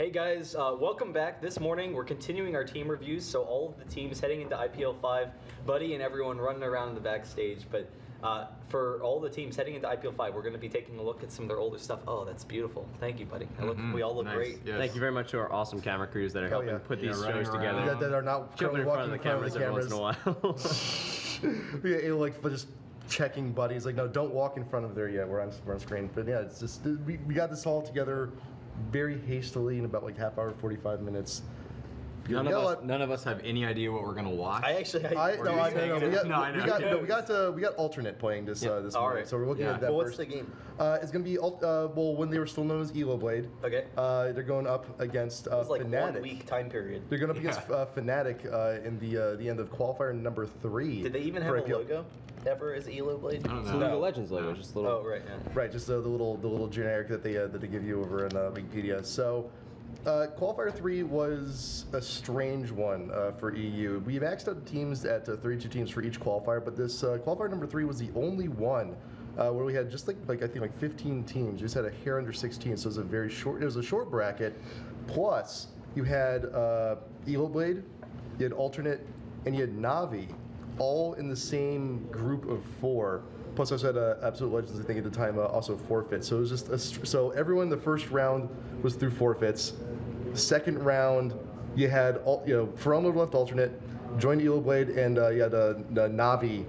Hey guys, welcome back. This morning we're continuing our team reviews, so all of the teams heading into IPL 5, Buddy and everyone running around in the backstage, but for all the teams heading into IPL 5, we're going to be taking a look at some of their older stuff. Oh, that's beautiful. Thank you, Buddy. We all look Nice. great. Yes. Thank you very much to our awesome camera crews that are helping put these shows around. together. That are not Jumping currently in front of the cameras every once in a while. yeah, like just checking buddies. Like, no, don't walk in front of there yet. We're on screen. But yeah, it's just we got this all together very hastily in about like half hour, 45 minutes. None of us have any idea what we're gonna watch. We got alternate playing this this morning, right. so we're looking at that What's first. the game? It's gonna be well, when they were still known as Elo Blade. Okay. They're going up against It's like Fnatic. 1 week time period. They're going up against Fnatic in the end of qualifier number 3. Did they even have a logo ever as Elo Blade? I don't It's know. the League of Legends logo, just a little. Oh, right, yeah. Right, just the little generic that they give you over in Wikipedia. So, qualifier 3 was a strange one for EU. We maxed out teams at 32 teams for each qualifier, but this qualifier number 3 was the only one where we had just like I think like 15 teams. We just had a hair under 16, so it was a very short. It was a short bracket. Plus, you had Elo Blade, you had alternate, and you had Navi, all in the same group of 4. Plus, I also had Absolute Legends, I think at the time, also forfeit. So it was just so everyone in the first round was through forfeits. Second round, you had ForelLoRD left alternate, joined Elo Blade, and you had the Navi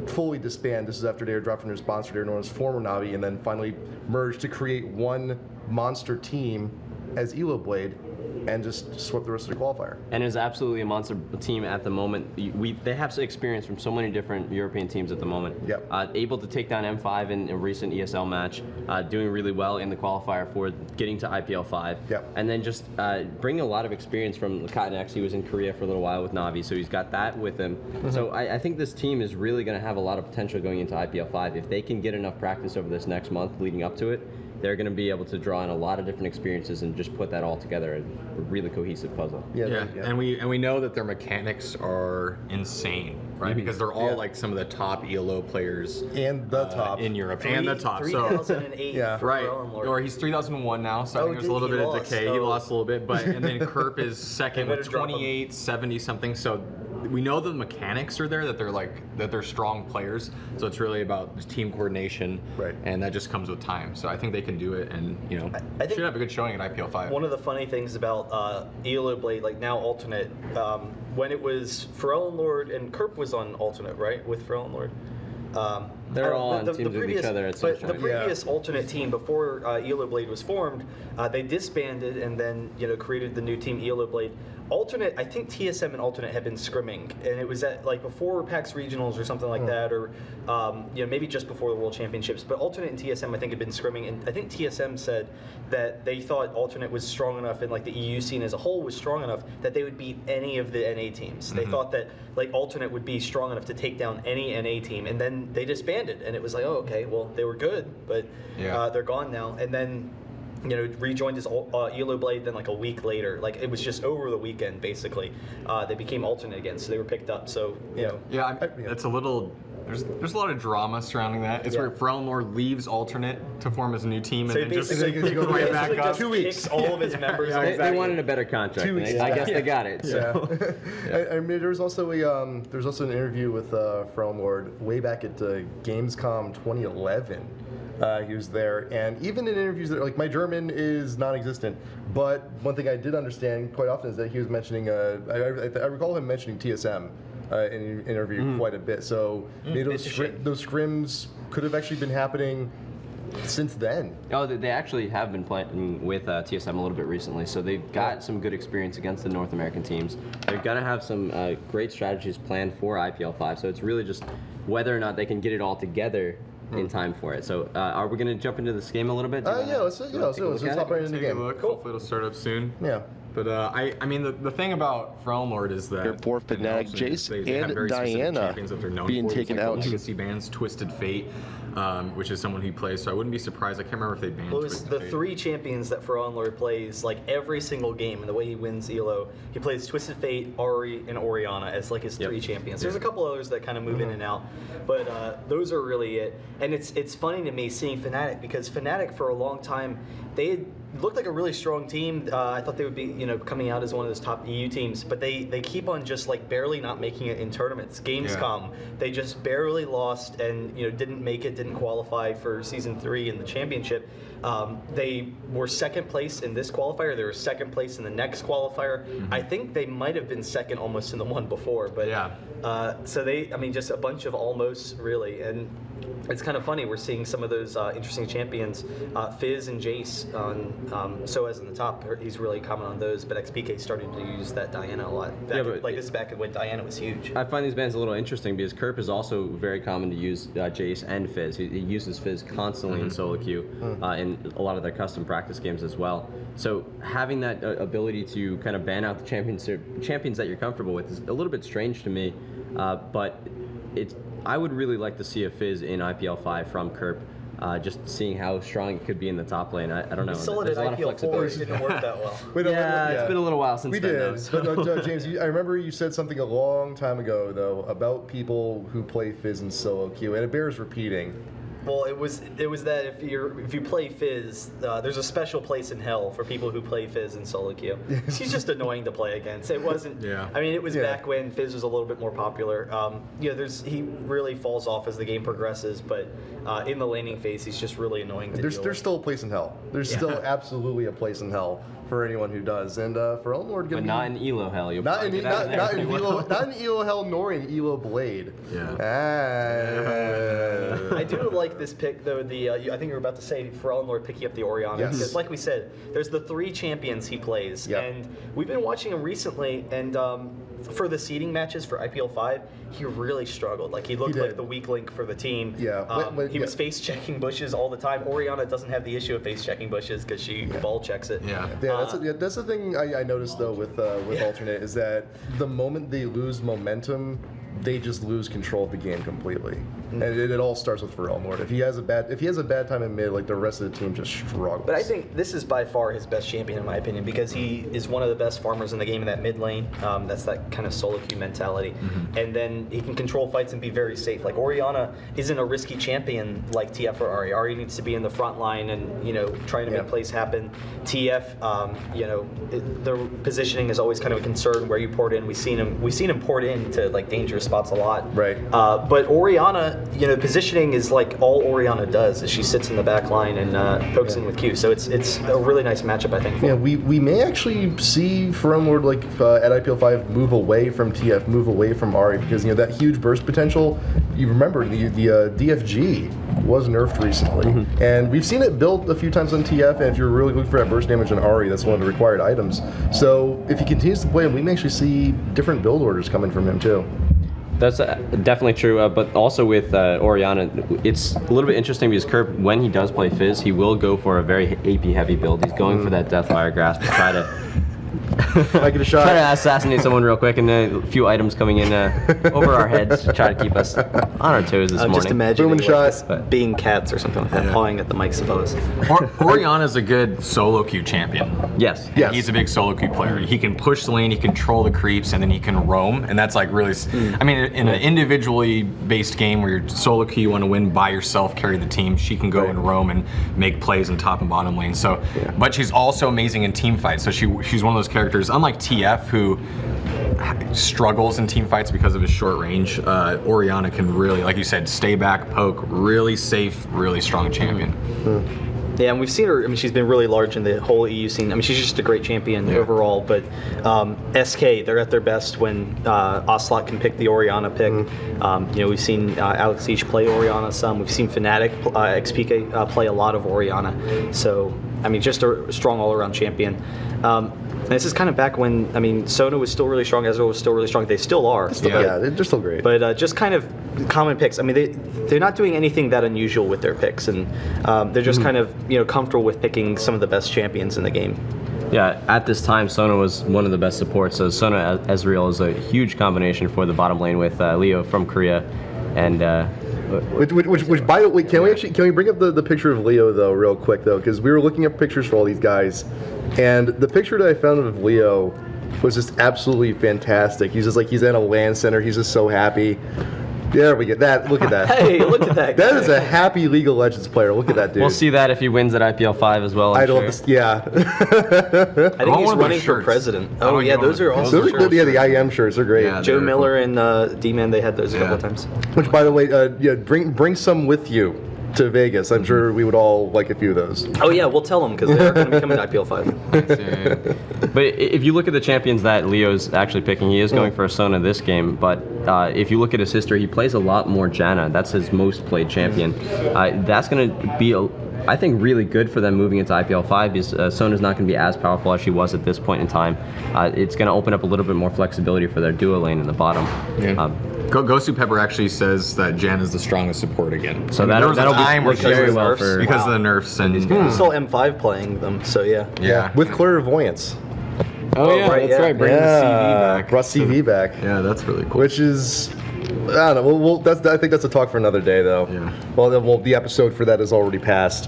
fully disband. This is after they were dropped from their sponsor, they were known as former Navi, and then finally merged to create one monster team as Elo Blade, and just swept the rest of the qualifier. And it's absolutely a monster team at the moment. They have experience from so many different European teams at the moment. Yep. Able to take down M5 in a recent ESL match, doing really well in the qualifier for getting to IPL 5. Yep. And then just bringing a lot of experience from Cotton. He was in Korea for a little while with Navi, so he's got that with him. So I think this team is really going to have a lot of potential going into IPL 5. If they can get enough practice over this next month leading up to it, they're going to be able to draw in a lot of different experiences and just put that all together in a really cohesive puzzle. Yeah. And we know that their mechanics are insane, right? Because they're all like some of the top ELO players And the top. in Europe, and the top. 3008 Yeah. for Right, ForelLoRD. or he's 3001 now, so I think there's a little he bit lost. of decay. He lost a little bit, but and then Kerp is second They with better drop him. 2870 something. So we know the mechanics are there, that they're strong players. So it's really about team coordination, Right. And that just comes with time. So I think they can do it, and I think should have a good showing at IPL 5. One of the funny things about Elo Blade, like now alternate, when it was ForelLoRD and Kerp was on alternate, right, with ForelLoRD. They're all on teams with each other at some But the point. previous alternate team before Elo Blade was formed, they disbanded and then created the new team Elo Blade. Alternate, I think TSM and alternate had been scrimming, and it was at like before PAX regionals or something like that, or maybe just before the World Championships. But alternate and TSM I think had been scrimming, and I think TSM said that they thought alternate was strong enough, and like the EU scene as a whole was strong enough that they would beat any of the NA teams. They thought that like alternate would be strong enough to take down any NA team, and then they disbanded, and it was like, oh, okay, well they were good, but they're gone now, and then. Rejoined as Elo Blade. Then like a week later, like it was just over the weekend basically, they became alternate again, so they were picked up. So It's a little. There's a lot of drama surrounding that. It's where ForelLoRD leaves alternate to form as a new team, and So then just basically go right back up. 2 weeks. Picks all of his members. They wanted a better contract. 2 weeks. And I guess they got it. So. I mean, there was also an interview with ForelLoRD way back at Gamescom 2011. He was there, and even in interviews that like my German is non-existent, but one thing I did understand quite often is that he was mentioning. I recall him mentioning TSM in an interview quite a bit. So maybe those scrims could have actually been happening since then. Oh, they actually have been playing with TSM a little bit recently, so they've got some good experience against the North American teams. They're going to have some great strategies planned for IPL 5, so it's really just whether or not they can get it all together in time for it. So are we going to jump into this game a little bit? Let's hop right into the Take a game. look. Hopefully it'll start up soon. Yeah. But I mean, the thing about ForelLoRD is that Here for Fnatic, Jace they have and very specific Diana champions that they're known being for. taken It's like out. the legacy bands, Twisted Fate, which is someone he plays. So I wouldn't be surprised. I can't remember if they banned Well, it was Twisted the Fate. 3 champions that ForelLoRD plays like every single game, and the way he wins Elo, he plays Twisted Fate, Ari, and Orianna as like his 3 champions. There's a couple others that kind of move in and out, but those are really it. And it's funny to me seeing Fnatic, because Fnatic for a long time they had looked like a really strong team. I thought they would be, coming out as one of those top EU teams, but they keep on just like barely not making it in tournaments. Gamescom, they just barely lost and didn't make it, didn't qualify for season 3 in the championship. They were second place in this qualifier. They were second place in the next qualifier. I think they might have been second almost in the one before, but so just a bunch of almost really, and it's kind of funny. We're seeing some of those interesting champions, Fizz and Jace on Soaz in the top. He's really common on those, but XPK started to use that Diana a lot. This is back when Diana was huge. I find these bans a little interesting because Kerp is also very common to use Jace and Fizz. He uses Fizz constantly in solo queue in a lot of their custom practice games as well. So having that ability to kind of ban out the champions that you're comfortable with is a little bit strange to me, but I would really like to see a Fizz in IPL 5 from Kerp, just seeing how strong it could be in the top lane. I don't know. We saw it at IPL 4, it didn't work that well. It's been a little while since we then. did. But James, I remember you said something a long time ago, though, about people who play Fizz in solo queue, and it bears repeating. Well, it was that if you play Fizz, there's a special place in hell for people who play Fizz in solo queue. He's just annoying to play against. It wasn't. I mean, it was back when Fizz was a little bit more popular. He really falls off as the game progresses, but in the laning phase, he's just really annoying to deal with. There's still a place in hell. There's still absolutely a place in hell for anyone who does. And for Elmore, but not in Elo hell. Not in Elo hell, nor in Elo Blade. I do like this pick, though. I think you were about to say for Elmore picking up the Orianna, because like we said, there's the 3 champions he plays, and we've been watching him recently, and for the seeding matches for IPL 5, he really struggled. Like, he looked like the weak link for the team. He was face checking bushes all the time. Orianna doesn't have the issue of face checking bushes because she ball checks it. That's the thing I noticed though with alternate is that the moment they lose momentum, they just lose control of the game completely, and it all starts with Pharrell Lord. If he has a bad time in mid, like the rest of the team just struggles. But I think this is by far his best champion in my opinion, because he is one of the best farmers in the game in that mid lane. That's that kind of solo queue mentality, and then he can control fights and be very safe. Like Orianna isn't a risky champion like TF or Ari. Ari needs to be in the front line and trying to make plays happen. TF, the positioning is always kind of a concern where you port in. We've seen him port into like dangerous spots a lot. Right. But Orianna, positioning is like all Orianna does is she sits in the back line and pokes in with Q. So it's a really nice matchup, I think. For him. We may actually see Pharrell Lord at IPL 5 move away from TF, move away from Ari, because that huge burst potential. You remember the DFG was nerfed recently, and we've seen it built a few times on TF. And if you're really looking for that burst damage on Ari, that's one of the required items. So if he continues to play him, we may actually see different build orders coming from him too. That's definitely true, but also with Orianna, it's a little bit interesting because Kerp, when he does play Fizz, he will go for a very AP-heavy build. He's going for that Deathfire Grasp to try to I get a shot. Try to assassinate someone real quick, and then a few items coming in over our heads to try to keep us on our toes this morning. Just imagining being cats or something like that, pawing at the mic, suppose. Orianna's a good solo queue champion. Yes. He's a big solo queue player. He can push the lane, he can control the creeps, and then he can roam, and that's like really. I mean, in an individually based game where you're solo queue, you want to win by yourself, carry the team. She can go and roam and make plays in top and bottom lane. So, but she's also amazing in team fights. So she's one of those characters, unlike TF, who struggles in team fights because of his short range. Orianna can really, like you said, stay back, poke, really safe, really strong champion. Yeah, and we've seen her. I mean, she's been really large in the whole EU scene. I mean, she's just a great champion overall. But SK, they're at their best when Ocelot can pick the Orianna pick. We've seen Alex Each play Orianna some. We've seen Fnatic, XPK play a lot of Orianna. So, I mean, just a strong all-around champion. And this is kind of back when, I mean, Sona was still really strong, Ezreal was still really strong. They still are. They're still great. But just kind of common picks. I mean, they're not doing anything that unusual with their picks, and they're just kind of comfortable with picking some of the best champions in the game. Yeah, at this time, Sona was one of the best supports. So Sona Ezreal is a huge combination for the bottom lane with Leo from Korea, and. Which by the way, can we bring up the picture of Leo though, real quick though, because we were looking up pictures for all these guys, and the picture that I found of Leo was just absolutely fantastic. He's just like, he's at a LAN center, he's just so happy. There we get that. Look at that. Hey, look at that. That is a happy League of Legends player. Look at that dude. We'll see that if he wins at IPL 5 as well. I I'm don't. sure. Yeah. I think he's one of those running for shirts. president. I Oh wanna yeah, get those one are of those. awesome. Those are good. Yeah, the IM shirts are great. Yeah. Joe They're Miller and D-Man, they had those a couple Yeah. times. Which, by the way, yeah, bring some with you to Vegas. I'm sure we would all like a few of those. Oh yeah, we'll tell them because they're going to be coming to IPL 5. But if you look at the champions that Leo's actually picking, he is going for a Sona this game. But if you look at his history, he plays a lot more Janna. That's his most played champion. That's going to be, I think, really good for them moving into IPL 5 because Sona's not going to be as powerful as she was at this point in time. It's going to open up a little bit more flexibility for their duo lane in the bottom. Yeah. Gosu Pepper actually says that Jan is the strongest support again. So there was a that'll time where work she was very the well nerfs for because of the nerfs and He's still M5 playing them, so yeah. yeah. With clairvoyance. Oh yeah, right, that's yeah. right. Bring the CV back. Brought CV back. Yeah, that's really cool. Which is, I don't know. I think that's a talk for another day, though. Yeah. Well, the episode for that is already passed.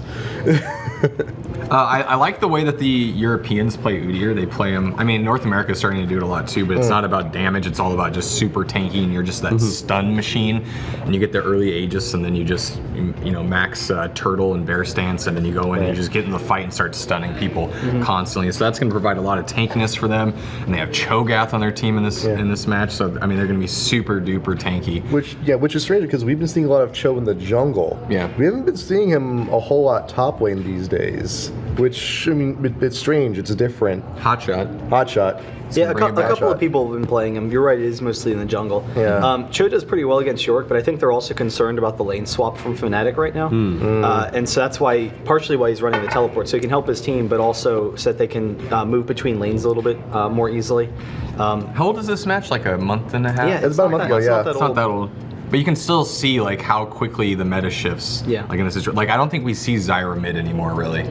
I like the way that the Europeans play Udyr. They play him. I mean, North America is starting to do it a lot too, but it's not about damage. It's all about just super tanky, and you're just that stun machine. And you get the early Aegis, and then you just max Turtle and Bear Stance, and then you go in and you just get in the fight and start stunning people constantly. So that's going to provide a lot of tankiness for them. And they have Cho'Gath on their team in this match. So I mean, they're going to be super duper tanky. Which is strange because we've been seeing a lot of Cho in the jungle. Yeah. We haven't been seeing him a whole lot top lane these days. Which, I mean, it's strange. It's a different Hotshot. hotshot. Yeah, a bring it back. couple of people have been playing him. You're right, it is mostly in the jungle. Yeah. Cho does pretty well against York, but I think they're also concerned about the lane swap from Fnatic right now. And so that's partially why he's running the teleport, so he can help his team, but also so that they can move between lanes a little bit more easily. How old is this match? Like a month and a half? Yeah, It's about a month ago, yeah. It's not that old. But you can still see like how quickly the meta shifts. Yeah. Like in this situation. Like I don't think we see Zyra mid anymore really.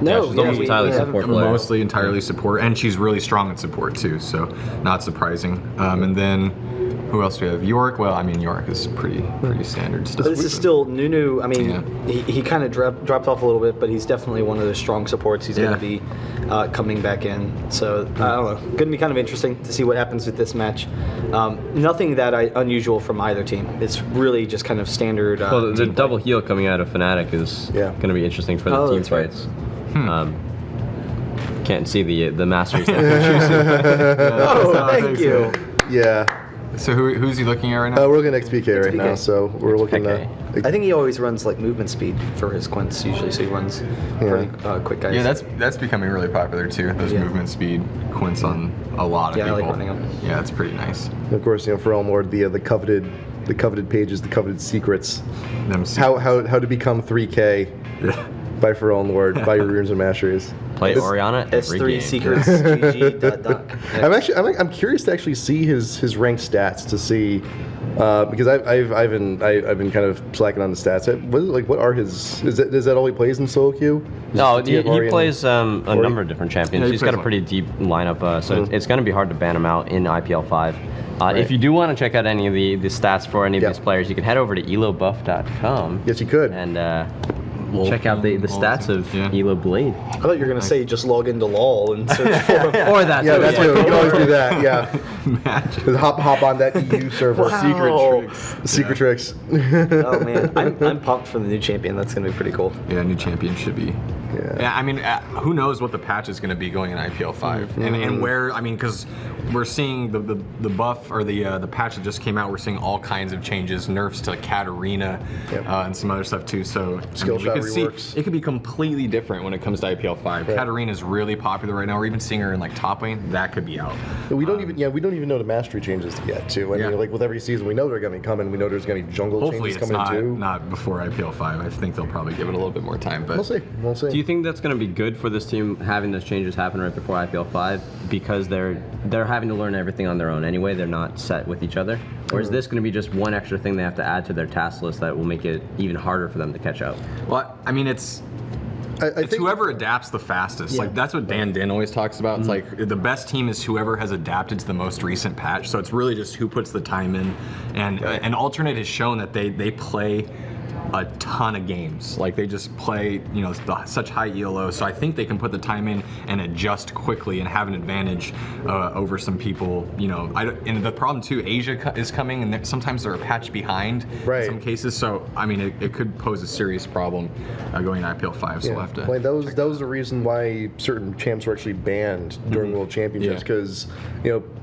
No, she's almost entirely support player. Mostly entirely support, and she's really strong at support too, so not surprising. And then who else do we have? York. Well, I mean York is pretty standard stuff. But this is still Nunu. I mean, Yeah. he kind of dropped off a little bit, but he's definitely one of those strong supports. He's going Yeah. to be coming back in. So I don't know. Going to be kind of interesting to see what happens with this match. Nothing that unusual from either team. It's really just kind of standard. Well, the team double heal coming out of Fnatic is going to be interesting for the Oh, team that's right. fights. Can't see the masters that they're choosing. Oh, thank you. Yeah. So who's he looking at right now? We're looking at XPK right now, XPK. so we're looking at. I think he always runs like movement speed for his quints usually, so he runs pretty quick guys. Yeah, that's becoming really popular too. Those movement speed quints on a lot of Yeah, I people. like running them. Yeah, it's pretty nice. Of course, for Elmord, the coveted pages, the coveted secrets. Them How to become 3K by Pharrell Lord by your runes and masteries. Play Orianna every S3 game. secrets GG. I'm curious to actually see his ranked stats to see because I've been kind of slacking on the stats. What are his? Is that all he plays in solo queue? No, Do you he have Orianna? plays a number of different champions. Yeah, he He's got a plays pretty deep lineup, so it's going to be hard to ban him out in IPL 5. If you do want to check out any of the stats for any of these players, you can head over to elobuff.com. Yes, you could. And check out the stats of Elo Blade. I thought you were gonna say just log into LoL and search for him. Or that. Yeah, too, that's what you can always do that. Yeah, Magic. hop on that EU server. Wow. Secret tricks. Oh man, I'm pumped for the new champion. That's gonna be pretty cool. Yeah, new champion should be. Yeah, I mean, who knows what the patch is going to be going in IPL 5, and where? I mean, because we're seeing the buff or the patch that just came out. We're seeing all kinds of changes, nerfs to Katarina, and some other stuff too. So Skill shot we could see reworks. it could be completely different when it comes to IPL 5. Katarina is really popular right now. We're even seeing her in like top lane. That could be out. We don't even know the mastery changes yet too. I mean, like with every season, we know they're going to be coming. We know there's going to be jungle Hopefully, changes it's coming too. not before IPL 5. I think they'll probably give it a little bit more time, but We'll see. Do you think that's going to be good for this team having those changes happen right before IPL 5 because they're having to learn everything on their own anyway? They're not set with each other, or is this going to be just one extra thing they have to add to their task list that will make it even harder for them to catch up? Well, I mean, it's think whoever adapts the fastest. Like that's what Dan Din always talks about. It's like the best team is whoever has adapted to the most recent patch. So it's really just who puts the time in. And an alternate has shown that they play a ton of games. Like they just play, such high ELO. So I think they can put the time in and adjust quickly and have an advantage over some people. And the problem too, Asia is coming, and sometimes they're a patch behind in some cases. So I mean, it could pose a serious problem going to IPL 5. So we'll have to. Like that was the reason why certain champs were actually banned during World Championships, because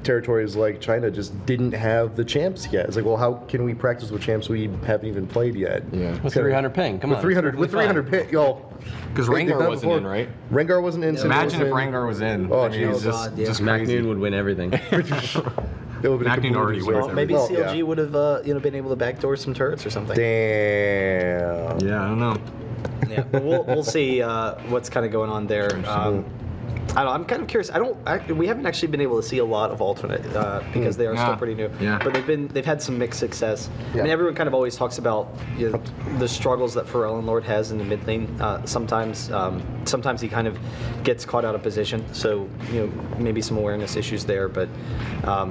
territories like China just didn't have the champs yet. It's like, well, how can we practice with champs we haven't even played yet? Yeah. With 300 ping, come on. With 300 ping, y'all. Because Rengar wasn't in, right? Rengar wasn't in. Imagine if Rengar was in. Oh, I mean, jeez. just Mac crazy. Noon would win everything. Macnoon already wins. Well, maybe everything. CLG would have been able to backdoor some turrets or something. Damn. Yeah, I don't know. Yeah, but we'll see what's kind of going on there. I don't know, I'm kind of curious. We haven't actually been able to see a lot of alternate because they are still pretty new. Yeah. But they've had some mixed success. Yeah. I mean, everyone kind of always talks about the struggles that LoL Has in the mid lane. Sometimes he kind of gets caught out of position. So maybe some awareness issues there. But I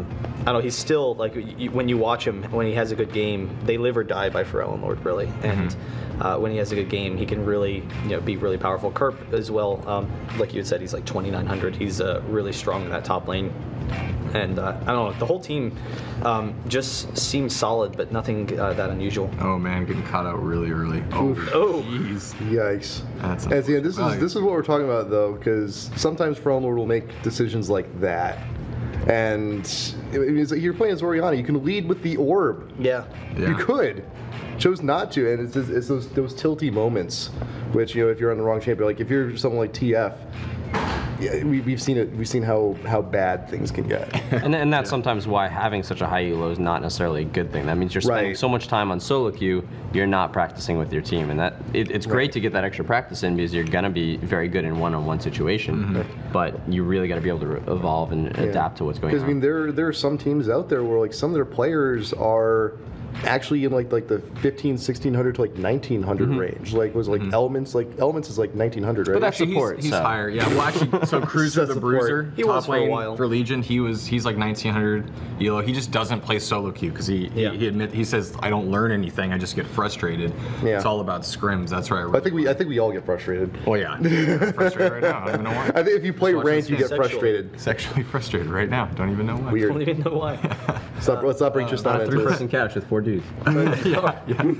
don't know. He's still like when you watch him when he has a good game, they live or die by LoL really. And when he has a good game, he can really be really powerful. Kerp as well. Like you had said, he's like 2900. He's really strong in that top lane. And I don't know, the whole team just seems solid, but nothing that unusual. Oh man, getting caught out really early. Oh, jeez. Yikes. That's And see, this is what we're talking about though, because sometimes Lord will make decisions like that. And it's like you're playing as Orianna, you can lead with the orb. Yeah. You could. Chose not to, and it's those tilty moments, which if you're on the wrong champion, like if you're someone like TF, yeah, we've seen it. We've seen how bad things can get. and that's sometimes why having such a high elo is not necessarily a good thing. That means you're spending so much time on solo queue, you're not practicing with your team, and it's great to get that extra practice in because you're gonna be very good in one-on-one situation. But you really got to be able to evolve and adapt to what's going on. Because I mean, there are some teams out there where like some of their players are actually in like the 1600 to like 1900 range. Like was like Elements is like 1900, right? But that's support. He's higher. Yeah. Well, actually, so Cruiser the Bruiser, He was top for a lane while. for Legion. He's like 1900 elo. He just doesn't play solo queue because he says I don't learn anything. I just get frustrated. Yeah. It's all about scrims. That's right. I think we all get frustrated. Oh yeah. I'm frustrated right now. I don't even know why. I think if you play Just watching ranked, you get Sexually. frustrated. Sexually frustrated right now. Don't even know why. Weird. I don't even know why. Let's not bring Tristan Not a into this. three-person couch with 4 dudes. Yeah.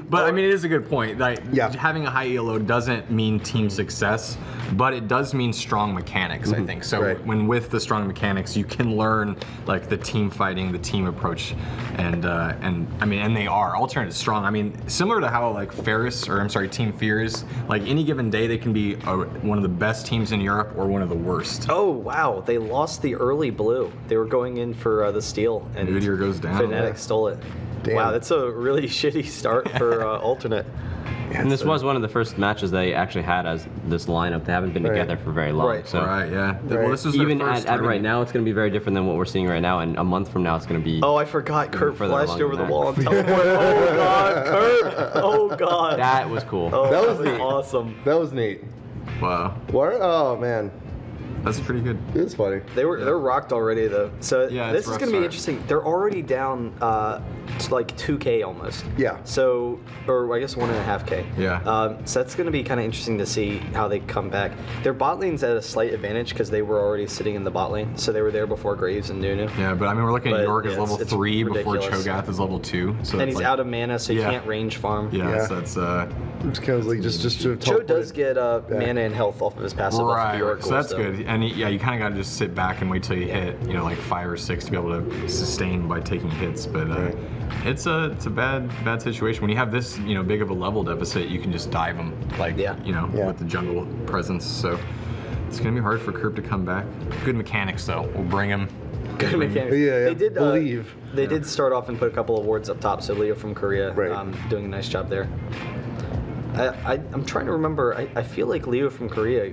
But I mean, it is a good point. Like, Yeah. having a high elo doesn't mean team success, but it does mean strong mechanics, I think. So when with the strong mechanics, you can learn like the team fighting, the team approach, and they are. Alternate is strong. I mean, similar to how like Team Fear is. Like any given day, they can be one of the best teams in Europe or one of the worst. Oh wow, they lost the early blue. They were going in for the steal, and Udyr goes down. Fnatic stole it. Damn. Wow, that's a really shitty start for alternate. And this was one of the first matches they actually had as this lineup. They haven't been together for very long. Right. So Right, yeah. Well, this is their even first at right tournament. now, it's going to be very different than what we're seeing right now. And a month from now, it's going to be. Oh, I forgot. Kurt further flashed along over the than wall that. and teleported. Oh god, Kurt! Oh god. That was cool. Oh, That was was neat. awesome. That was neat. Wow, What? Oh man, that's pretty good. it's funny. They're rocked already though. So Yeah, this it's is rough going to be start. interesting. They're already down to like 2K almost. Yeah. So, or I guess 1.5K. Yeah. So that's going to be kind of interesting to see how they come back. Their bot lane's at a slight advantage because they were already sitting in the bot lane, so they were there before Graves and Nunu. Yeah, but I mean, we're looking at But, York as yeah, level it's 3 before ridiculous. Cho'Gath is level 2. So And he's out of mana, so he can't range farm. Yeah, so that's It's kind of like just to Joe does get mana and health off of his passive off right. the Oracle. So that's good. And you kind of got to just sit back and wait till you hit, like 5 or 6 to be able to sustain by taking hits. But it's a bad situation when you have this big of a level deficit. You can just dive them with the jungle presence. So it's gonna be hard for Kerp to come back. Good mechanics though. We'll bring him. Good mechanics. Yeah, They did believe. They did start off and put a couple of wards up top. So Leo from Korea, Right. doing a nice job there. I'm trying to remember. I feel like Leo from Korea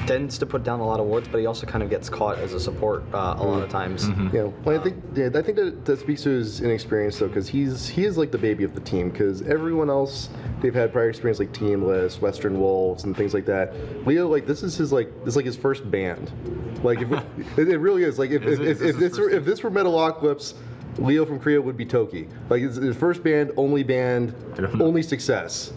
tends to put down a lot of wards, but he also kind of gets caught as a support a lot of times. Yeah, well, I think that speaks to his inexperience though, because he is like the baby of the team. Because everyone else, they've had prior experience like Teamless, Western Wolves, and things like that. Leo, like this is his first band. Like it really is. Like if this were Metalocalypse, Leo from Korea would be Toki. Like his first band, only success.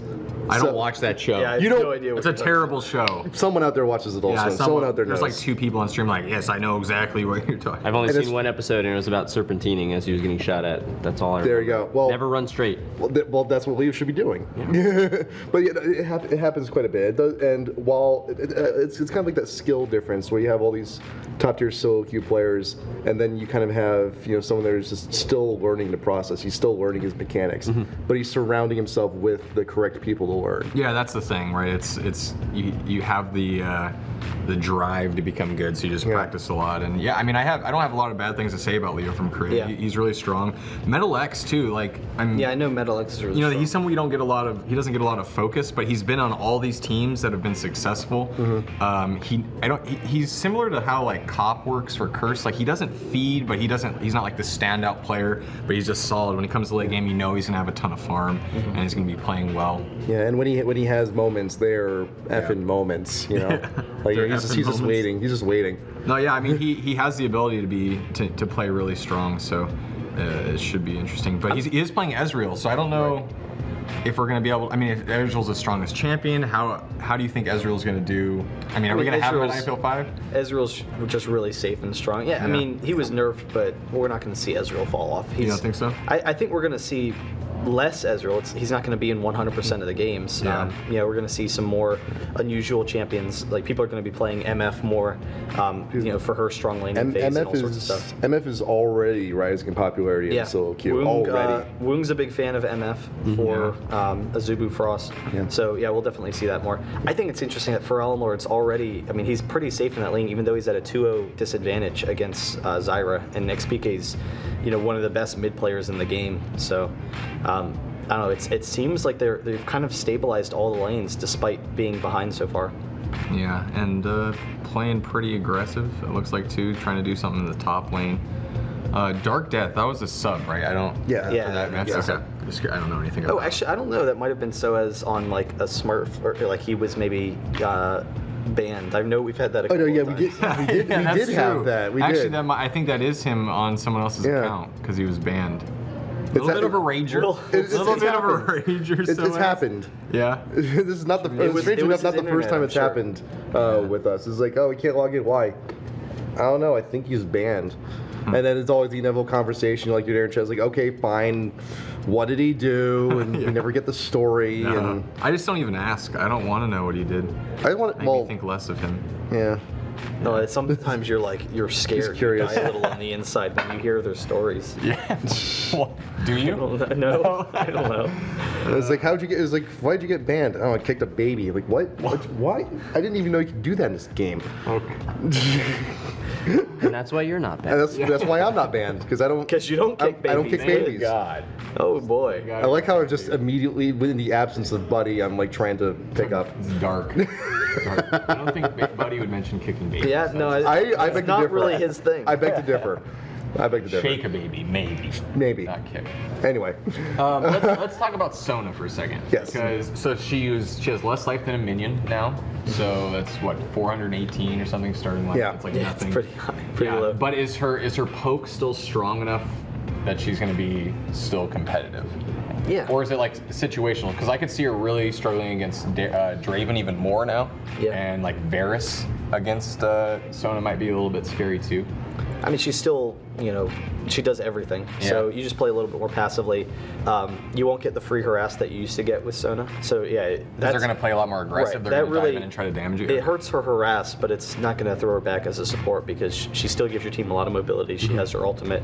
I don't watch that show. Yeah, I have You don't- no idea. It's a terrible show. Someone out there watches it also. Someone out there knows. There's like 2 people on stream like, yes, I know exactly what you're talking I've about. only And seen it's- one episode, and it was about serpentining as he was getting shot at. That's all I remember. There you go. Well, Never run straight. Well, that's what Leo should be doing. But yeah, it happens quite a bit. It does, and while it's kind of like that skill difference where you have all these top tier solo queue players, and then you kind of have someone that is just still learning the process. He's still learning his mechanics, but he's surrounding himself with the correct people to learn. Yeah, that's the thing, right? It's you have the drive to become good, so you just practice a lot. And yeah, I mean, I don't have a lot of bad things to say about Leo from Korea. Yeah. He's really strong. Metal X too, like Yeah, I know Metal X is really strong. he's someone he doesn't get a lot of focus, but he's been on all these teams that have been successful. He's similar to how like Cop works for Curse. Like he doesn't feed, but he's not like the standout player, but he's just solid. When he comes to late game, he's gonna have a ton of farm and he's gonna be playing well. Yeah, and when he has moments, they're effing moments. Like They're he's effing just moments. waiting. He's just waiting. No, yeah, I mean he has the ability to play really strong, so it should be interesting. But he is playing Ezreal, so I don't know if we're gonna be able. I mean, if Ezreal's the strongest champion, how do you think Ezreal's gonna do? I mean, are we gonna have him in IPL 5? Ezreal's just really safe and strong. Yeah, I mean, he was nerfed, but we're not going to see Ezreal fall off. You don't think so? I think we're going to see less Ezreal. He's not going to be in 100% of the games. Yeah. We're going to see some more unusual champions. Like people are going to be playing MF more, for her strong laning phase and all sorts of stuff. MF is already rising in popularity in solo queue already. Woong's a big fan of MF for Azubu Frost. Yeah. So yeah, we'll definitely see that more. I think it's interesting that for Eleanor, he's pretty safe in that lane, even though he's at a 2-0 disadvantage against Zyra, and XPK's, one of the best mid players in the game. So. I don't know. It seems like they've kind of stabilized all the lanes despite being behind so far. Yeah, and playing pretty aggressive. It looks like too, trying to do something in the top lane. Dark Death, that was a sub, right? I don't. Yeah. For that match. Yeah. Okay. I don't know anything about. Oh, actually, I don't know. That might have been so as on like a Smurf, or like he was maybe banned. I know we've had that. A couple Yeah, of we times. did. We Yeah, did that's have true. that. We Actually, did. I think that is him on someone else's Yeah. account because he was banned. A It's little bit of a rager. It's a little bit of a happened. rager. It's happened. Yeah. This is not the It was strangely enough, his not the internet, first time I'm it's sure. happened with us. It's like, oh, we can't log in. Why? I don't know. I think he's banned. And then it's always the inevitable conversation, like your Darren Chet's like, okay, fine. What did he do? And we never get the story. And I just don't even ask. I don't want to know what he did. I want Make me think less of him. yeah. No, sometimes you're scared. curious. You die a little on the inside when you hear their stories. Yeah. Do you? No, I don't know. It's like, how'd you get? It's like, why'd you get banned? Oh, I kicked a baby. Like, what? Why? I didn't even know you could do that in this game. Okay. And that's why you're not And bad. that's why I'm not banned, because I don't. Because you don't kick babies. I don't kick babies. God. Oh boy. I like how just immediately, within the absence of Buddy, I'm like trying to pick up. It's dark. I don't think Big Buddy would mention kicking babies. Yeah, no, I it's beg to not differ. really his thing. I beg to differ. I beg to differ. Shake a baby, maybe. Maybe. Not kick. Anyway. Let's talk about Sona for a second. Yes. Because she has less life than a minion now. So that's what 418 or something starting life. Yeah. It's like Yeah, nothing. it's pretty high, pretty low. But is her poke still strong enough that she's going to be still competitive? Yeah. Or is it like situational? Because I could see her really struggling against Draven even more now. Yeah. And like Varus against Sona might be a little bit scary too. I mean, she's still, she does everything. So Yeah. you just play a little bit more passively. You won't get the free harass that you used to get with Sona. So yeah, They're going to play a lot more aggressive. Right, They're that going to dive really- in and try to damage you. It hurts her harass, but it's not going to throw her back as a support because she still gives your team a lot of mobility. She has her ultimate.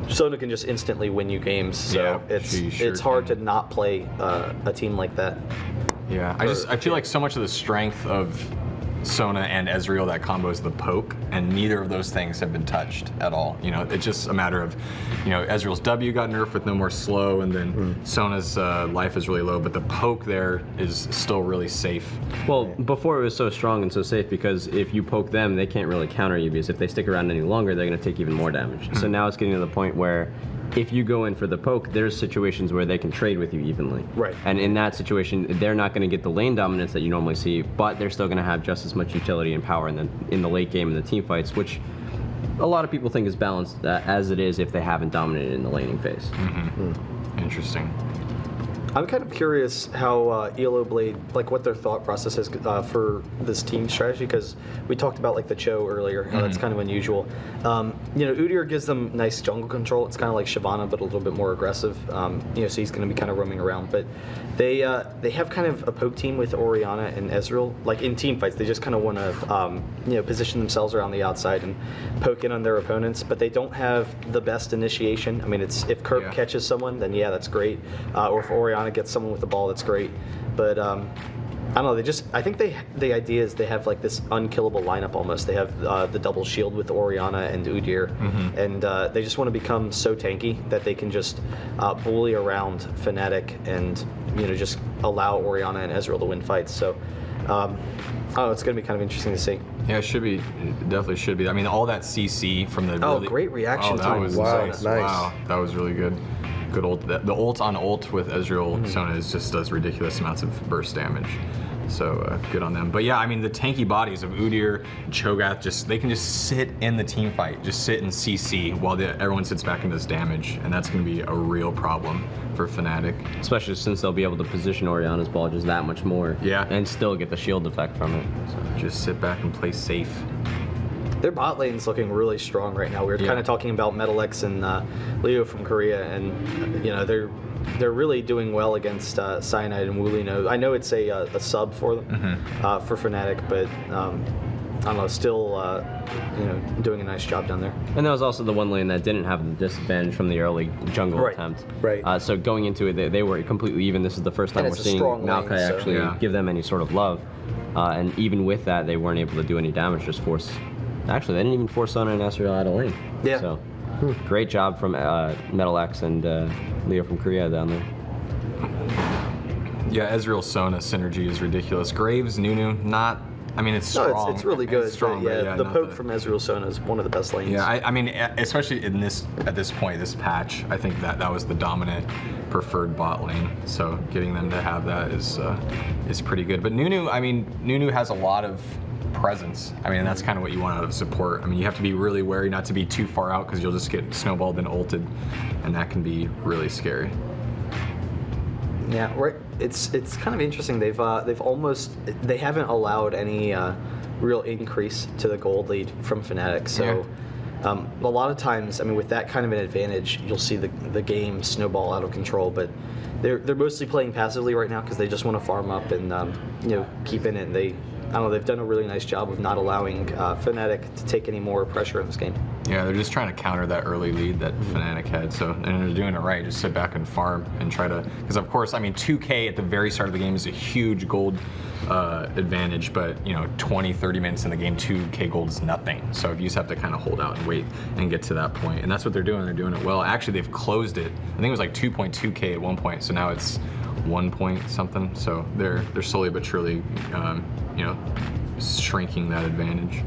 Sona can just instantly win you games, so Yeah, it's she sure hard can. to not play a team like that. Yeah, I feel like so much of the strength of Sona and Ezreal, that combo is the poke, and neither of those things have been touched at all. It's just a matter of, Ezreal's W got nerfed with no more slow, and then Sona's life is really low, but the poke there is still really safe. Well, before it was so strong and so safe because if you poke them, they can't really counter you because if they stick around any longer, they're going to take even more damage. So now it's getting to the point where if you go in for the poke, there's situations where they can trade with you evenly. Right. And in that situation, they're not going to get the lane dominance that you normally see, but they're still going to have just as much utility and power in the late game and the team fights, which a lot of people think is balanced as it is if they haven't dominated in the laning phase. Interesting. I'm kind of curious how Elo Blade, like what their thought process is for this team strategy, because we talked about like the Cho earlier, how that's kind of unusual. Udyr gives them nice jungle control. It's kind of like Shyvana, but a little bit more aggressive. So he's going to be kind of roaming around. But they have kind of a poke team with Orianna and Ezreal. Like in team fights, they just kind of want to position themselves around the outside and poke in on their opponents. But they don't have the best initiation. I mean, it's if Kirk catches someone, then yeah, that's great. Or if Orianna gets someone with the ball, that's great. But I don't know. I think the idea is they have like this unkillable lineup almost. They have the double shield with Orianna and Udyr, and they just want to become so tanky that they can just bully around Fnatic and just allow Orianna and Ezreal to win fights. So it's going to be kind of interesting to see. Yeah, it should be. It definitely should be. I mean, all that CC from the great reaction that time. was Nice. Wow, that was really good. Good ult. The ult on ult with Ezreal Sona just does ridiculous amounts of burst damage. So good on them. But yeah, I mean the tanky bodies of Udyr, Cho'Gath, they can just sit in the team fight, just sit in CC while everyone sits back and does damage, and that's going to be a real problem for Fnatic. Especially since they'll be able to position Orianna's ball just that much more. Yeah. And still get the shield effect from it. So. Just sit back and play safe. Their bot lane's looking really strong right now. We were kind of talking about Metalex and Leo from Korea, and they're really doing well against Cyanide and Wulino. I know it's a sub for them for Fnatic, but I don't know, still doing a nice job down there. And that was also the one lane that didn't have the disadvantage from the early jungle attempt. Right. So going into it, they were completely even. This is the first time And we're it's a seeing strong Maokai lane, so- actually give them any sort of love. And even with that, they weren't able to do any damage, just force... Actually, they didn't even force Sona and Ezreal out of lane. Yeah. So, great job from Metalex and Leo from Korea down there. Yeah, Ezreal Sona synergy is ridiculous. Graves, Nunu, not. I mean, it's strong. No, it's really good. It's strong, but but the not poke from Ezreal Sona is one of the best lanes. Yeah, I mean, especially at this point, this patch, I think that was the dominant preferred bot lane. So getting them to have that is pretty good. But Nunu has a lot of presence. I mean, that's kind of what you want out of support. I mean, you have to be really wary not to be too far out because you'll just get snowballed and ulted, and that can be really scary. Yeah, right. It's kind of interesting. They haven't allowed any real increase to the gold lead from Fnatic. So a lot of times, I mean, with that kind of an advantage, you'll see the game snowball out of control. But they're mostly playing passively right now because they just want to farm up and keep in it. And they've done a really nice job of not allowing Fnatic to take any more pressure in this game. Yeah, they're just trying to counter that early lead that Fnatic had. So, and they're doing it right. Just sit back and farm and try to, because of course, I mean, 2K at the very start of the game is a huge gold advantage, but 20, 30 minutes in the game, 2K gold is nothing. So you just have to kind of hold out and wait and get to that point. And that's what they're doing. They're doing it well. Actually, they've closed it. I think it was like 2.2K at one point. So now it's 1 point something. So they're slowly but surely, shrinking that advantage.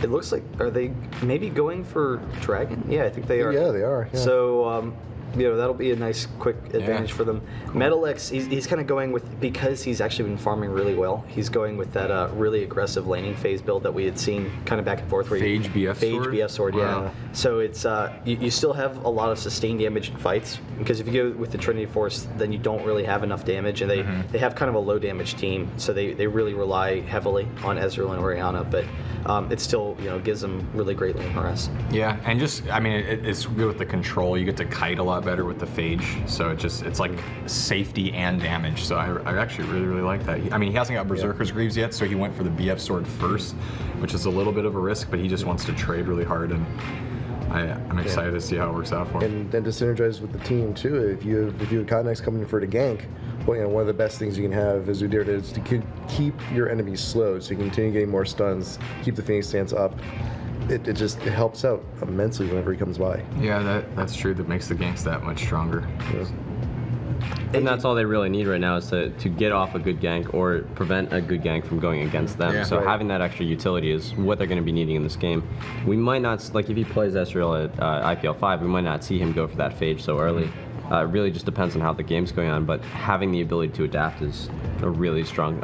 It looks like, are they maybe going for Dragon? Yeah, I think they are. Yeah, they are. Yeah. So, that'll be a nice quick advantage for them. Cool. Metalex, he's kind of going with, because he's actually been farming really well, he's going with that really aggressive laning phase build that we had seen kind of back and forth. Where Phage BF sword? Yeah. Wow. So it's, you still have a lot of sustained damage in fights, because if you go with the Trinity Force, then you don't really have enough damage, and they have kind of a low damage team, so they really rely heavily on Ezreal and Orianna, but it still, gives them really great lane harass. Yeah, and just, I mean, it's good with the control. You get to kite a lot better with the Phage, so it's like safety and damage. So I actually really like that. I mean, he hasn't got Berserker's Greaves yet, so he went for the BF sword first, which is a little bit of a risk, but he just wants to trade really hard, and I'm excited to see how it works out for him. And then to synergize with the team too. If you have Cotnex coming in for the gank, well, one of the best things you can have as Udyr is to keep your enemies slow, so you can continue getting more stuns, keep the Phoenix stance up. It helps out immensely whenever he comes by. Yeah, that's true. That makes the ganks that much stronger. Yeah. And that's all they really need right now is to get off a good gank or prevent a good gank from going against them. Yeah. So Right. having that extra utility is what they're going to be needing in this game. We might not, like if he plays Ezreal at IPL 5, we might not see him go for that Phage so early. It really just depends on how the game's going on, but having the ability to adapt is a really strong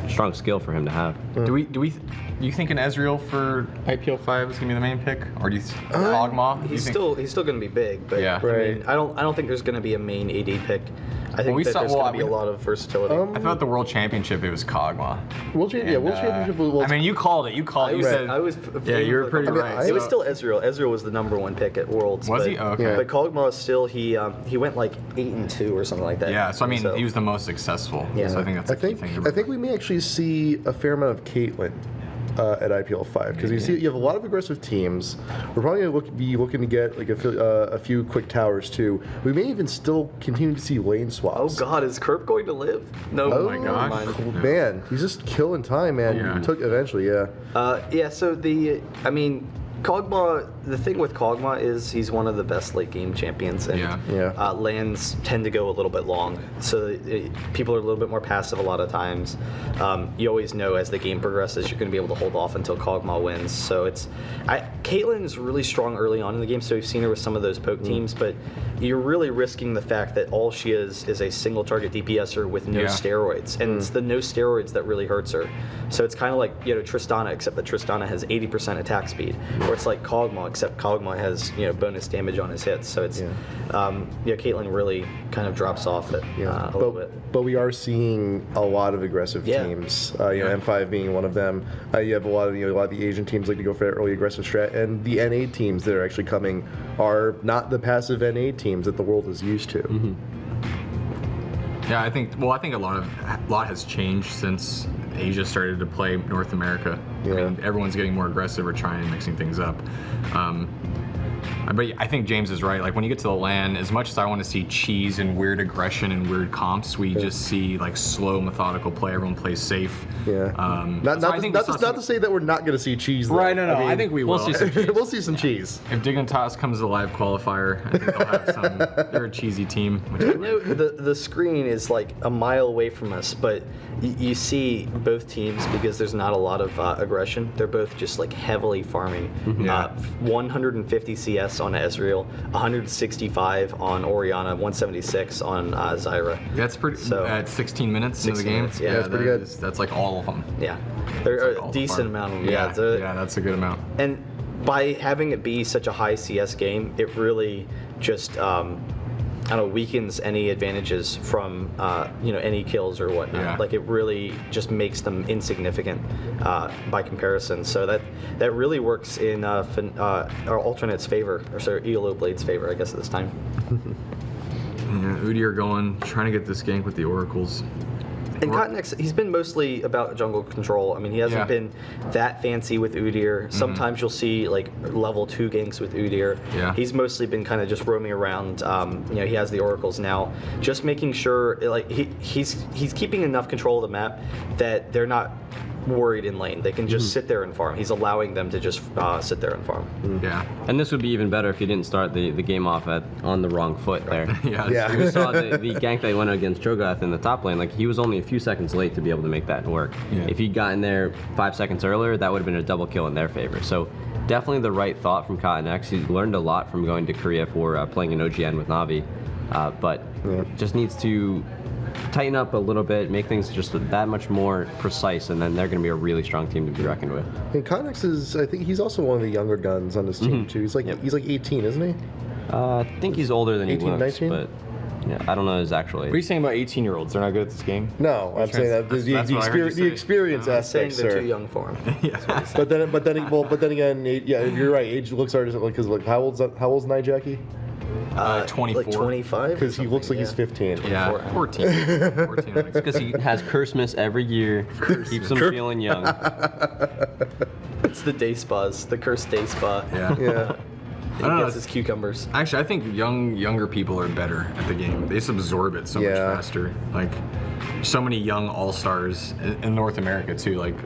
strong skill for him to have. Do you think an Ezreal for IPL 5 is gonna be the main pick, or do you Kog'Maw? He's still going to be big, but Yeah. I mean, I don't think there's going to be a main AD pick. I think that there's going to be a lot of versatility. I thought at the World Championship it was Kog'Maw. World Championship. Well, I mean, you called it. You said. I was. Yeah, you were pretty right. It was still Ezreal. Ezreal was the #1 pick at Worlds. Was he? Oh, okay. But Kog'Maw still he went like 8-2 or something like that. Yeah. So I mean, he was the most successful. Yeah. So I think that's. I think we may actually see a fair amount of Caitlyn at IPL 5 because you have a lot of aggressive teams. We're probably going to be looking to get like a few quick towers too. We may even still continue to see lane Oh swaps. God, is Kerp going to live? No. Oh my gosh. Man, he's just killing time, man. Yeah. Took eventually, yeah. So Kog'Maw, the thing with Kog'Maw is he's one of the best late game champions, and lands tend to go a little bit long, so people are a little bit more passive a lot of times. You always know as the game progresses you're going to be able to hold off until Kog'Maw wins. So Caitlyn is really strong early on in the game, so we've seen her with some of those poke teams, but you're really risking the fact that all she is a single target DPSer with no steroids, and it's the no steroids that really hurts her. So it's kind of like Tristana, except that Tristana has 80% attack speed. Or it's like Kog'Maw, except Kog'Maw has bonus damage on his hits. So it's Caitlyn really kind of drops off it a little bit. But we are seeing a lot of aggressive teams. M5 being one of them. You have a lot of the Asian teams like to go for that early aggressive strat, and the NA teams that are actually coming are not the passive NA teams that the world is used to. Mm-hmm. Yeah, I think a lot has changed since Asia started to play North America. Yeah. I mean, everyone's getting more aggressive or trying and mixing things up. But I think James is right. Like when you get to the LAN, as much as I want to see cheese and weird aggression and weird comps, we just see like slow, methodical play. Everyone plays safe. Yeah. Not to say that we're not going to see cheese. Though. Right. No. I think we will. We'll see some cheese. We'll see some cheese. If Dignitas comes to the live qualifier, I think they'll have some. They're a cheesy team. Which I like. The screen is like a mile away from us, but you see both teams because there's not a lot of aggression. They're both just like heavily farming. 150 CS on Ezreal, 165 on Orianna, 176 on Zyra. That's pretty. So at 16 minutes into the game, minutes, that's pretty good. That's like all of them. Yeah, there are a decent amount of them. Yeah, that's a good amount. And by having it be such a high CS game, it really just weakens any advantages from any kills or whatnot. Yeah. Like it really just makes them insignificant by comparison. So that really works in our alternate's favor, or sorry, Elo Blade's favor, I guess at this time. Yeah, Udyr trying to get this gank with the oracles. And Cottonex, he's been mostly about jungle control. I mean, he hasn't been that fancy with Udyr. Sometimes you'll see like level 2 ganks with Udyr. Yeah. He's mostly been kind of just roaming around. He has the oracles now, just making sure like he's keeping enough control of the map that they're not worried in lane. They can just sit there and farm. He's allowing them to just sit there and farm. Yeah. And this would be even better if you didn't start the game off on the wrong foot there. Yeah. We saw the gank that he went against Cho'Gath in the top lane. Like he was only a few seconds late to be able to make that work. Yeah. If he'd gotten there 5 seconds earlier, that would have been a double kill in their favor. So definitely the right thought from Cottonex. He's learned a lot from going to Korea for playing in OGN with Na'Vi, but just needs to tighten up a little bit, make things just that much more precise, and then they're going to be a really strong team to be reckoned with. And Cottonex I think he's also one of the younger guns on this team too. He's like 18, isn't he? I think he's older than 18, he looks, 19? but yeah, I don't know his actual age. What are you saying about 18-year-olds? They're not good at this game? No, I'm saying that That's what I heard you the say. experience Saying aspect, they're sir. too young for him. But then again, you're right. Age looks artificial because like how old's Nijaki? 24. Like 25? Because he looks like he's 15. Yeah, 14. 14. Because he has Christmas every year, keeps him feeling young. It's the day spas, the cursed day spa. Yeah. Yeah. He I don't know. gets his cucumbers. Actually, I think younger people are better at the game. They just absorb it so much faster. Like, so many young all-stars in North America, too. Like,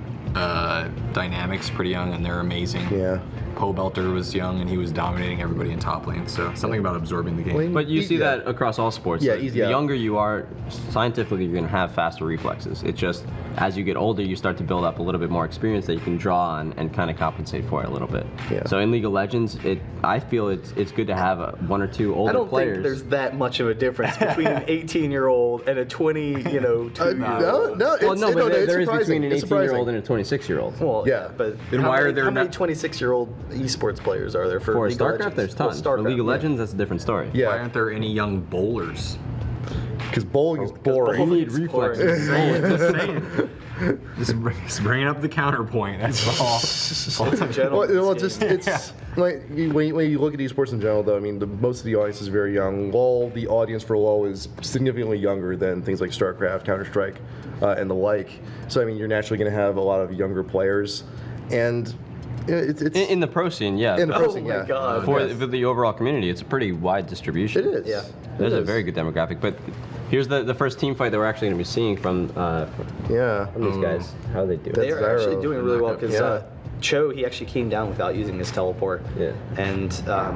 Dynamic's pretty young, and they're amazing. Yeah. Poe Belter was young and he was dominating everybody in top lane. So something about absorbing the game. Lane- But you see that across all sports. Yeah, Like, easy, the yeah. younger you are, scientifically, you're going to have faster reflexes. It's just as you get older, you start to build up a little bit more experience that you can draw on and kind of compensate for it a little bit. Yeah. So in League of Legends, I feel it's good to have one or two older I don't players. think there's that much of a difference between an 18-year-old and a 2-2-year-old. No, well, no, but there is surprising. between an It's 18-year-old surprising. and a 26-year-old. Well, Yeah. but Then how why are many- there how many not- 26-year-old esports players are there for For League of StarCraft, Legends? there's tons. Well, For League of yeah. Legends, that's a different story. Yeah. Why aren't there any young bowlers? Because bowling is boring. You need reflexes. Just saying. Just bringing up the counterpoint. That's all. It's a gentleman's Well, game. it's like when you look at esports in general, though. I mean, most of the audience is very young. LoL, the audience for LoL is significantly younger than things like StarCraft, Counter Strike, and the like. So I mean, you're naturally going to have a lot of younger players, and it's In the pro scene, yeah. in the but pro Oh scene, my yeah. God. for the overall community, it's a pretty wide distribution. It is. Yeah. There's It a is. very good demographic, but here's the first team fight that we're actually going to be seeing from Yeah. these guys. How they do it. They are actually Zyro. doing really well because Yeah. Cho, he actually came down without using his teleport. Yeah. And I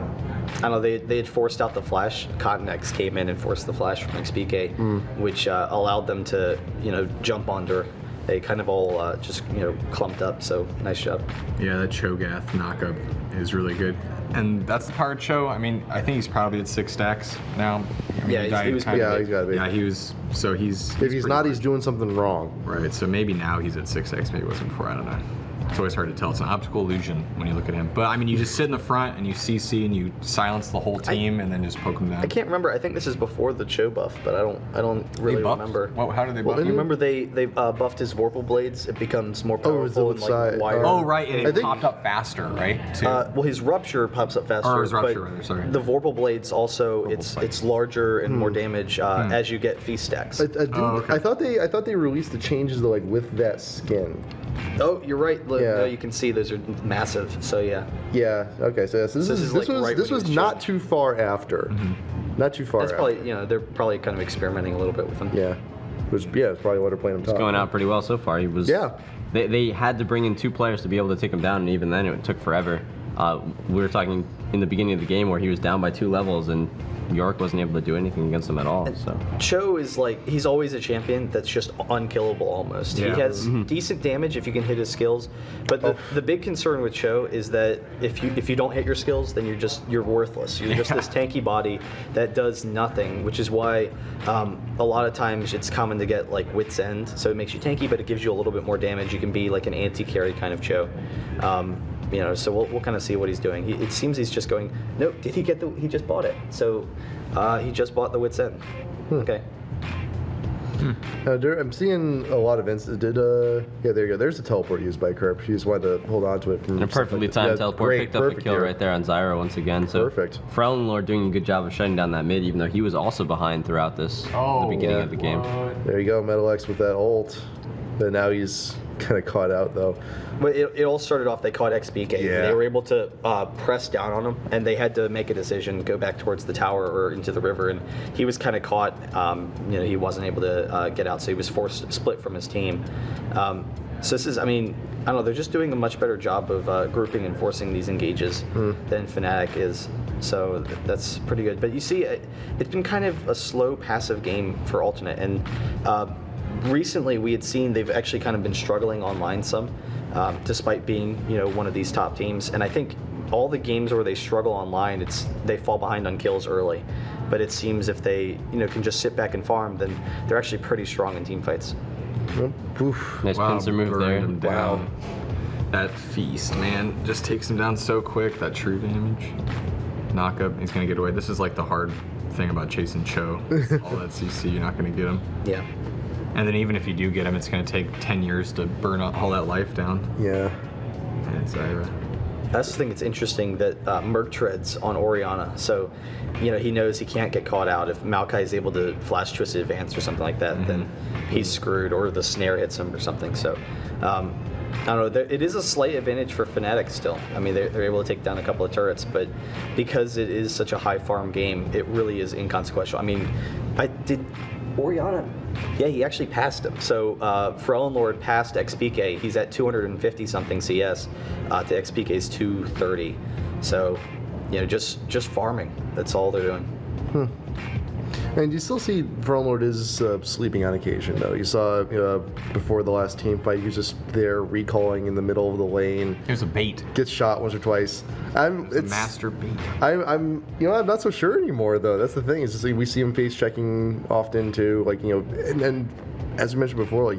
don't know, they had forced out the flash. Cotton X came in and forced the flash from XPK, which allowed them to, jump onto her. They kind of all just, clumped up, so nice job. Yeah, that Cho'Gath knockup is really good. And that's the part of Cho. I mean, I think he's probably at 6 stacks now. I mean, Yeah, the guy he was kind Yeah, of- he's got to be. Yeah, he was. So he's. If he's pretty not, good. he's doing something wrong. Right, so maybe now he's at 6x, maybe it wasn't before, I don't know. It's always hard to tell. It's an optical illusion when you look at him. But I mean, you just sit in the front and you CC and you silence the whole team and then just poke them down. I can't remember. I think this is before the Cho buff, but I don't They really buffed? remember. Well, how did they buff You him? remember they buffed his Vorpal blades? It becomes more it's powerful on and the side. like wider. Oh, right, and I it think- popped up faster, right? Too. Well, his rupture pops up faster. Or his rupture, but rather, sorry. The Vorpal blades also Vorpal it's spikes. larger and more damage as you get feast stacks. okay. I thought they released the changes to, like with that skin. Oh, you're right. Look, Yeah. no, you can see those are massive. So yeah. Yeah. Okay. So this this is is, this like, was right this when was it was not changed. too far after. Not too far That's after. probably they're probably kind of experimenting a little bit with them. Yeah. It's probably what they're playing on top. It's going out pretty well so far. He was. Yeah. They had to bring in 2 players to be able to take him down, and even then it took forever. We were talking in the beginning of the game where he was down by 2 levels, and York wasn't able to do anything against him at all. So Cho is like he's always a champion that's just unkillable almost. Yeah. He has decent damage if you can hit his skills, but the big concern with Cho is that if you don't hit your skills, then you're worthless. You're just this tanky body that does nothing, which is why a lot of times it's common to get like Wit's End, so it makes you tanky, but it gives you a little bit more damage. You can be like an anti-carry kind of Cho. So we'll kind of see what he's doing. It seems he's just going. Nope. Did he get he just bought it? So he just bought the Wit's End. Okay. I'm seeing a lot of instances. Yeah, there you go. There's the teleport used by Kerp. She just wanted to hold on to it from and a perfectly timed teleport picked up a kill right there on Zyro once again. So Perfect. FrellenLord doing a good job of shutting down that mid, even though he was also behind throughout this the beginning of the game. There you go, Metal X with that ult. But now he's kind of caught out though. But it all started off. They caught XBK. Yeah. They were able to press down on him, and they had to make a decision, go back towards the tower or into the river. And he was kind of caught. He wasn't able to get out, so he was forced to split from his team. So this is, I don't know. They're just doing a much better job of grouping and forcing these engages than Fnatic is. So that's pretty good. But you see, it's been kind of a slow, passive game for Alternate, and recently we had seen they've actually kind of been struggling online some, despite being one of these top teams. And I think all the games where they struggle online, they fall behind on kills early. But it seems if they can just sit back and farm, then they're actually pretty strong in team fights. Oof. Nice pincer move burned there. him down. That feast, man, just takes him down so quick. That true damage. Knock up, he's gonna get away. This is like the hard thing about chasing Cho. All that CC, you're not gonna get him. Yeah. And then even if you do get him, it's gonna take 10 years to burn all that life down. Yeah. And it's That's the thing that's interesting that Merc treads on Orianna. So, he knows he can't get caught out. If Maokai is able to flash twisted advance or something like that, then he's screwed, or the snare hits him or something. So, I don't know. It is a slight advantage for Fnatic still. They're able to take down a couple of turrets, but because it is such a high farm game, it really is inconsequential. Orianna. Yeah, he actually passed him. So Lord passed XPK. He's at 250 something CS to XPK's 230. So, just farming. That's all they're doing. And you still see Lord is sleeping on occasion, though. You saw before the last team fight, he was just there recalling in the middle of the lane. It was a bait. Gets shot once or twice. It's a master bait. I'm not so sure anymore, though. That's the thing. Is just we see him face checking often too, and as we mentioned before,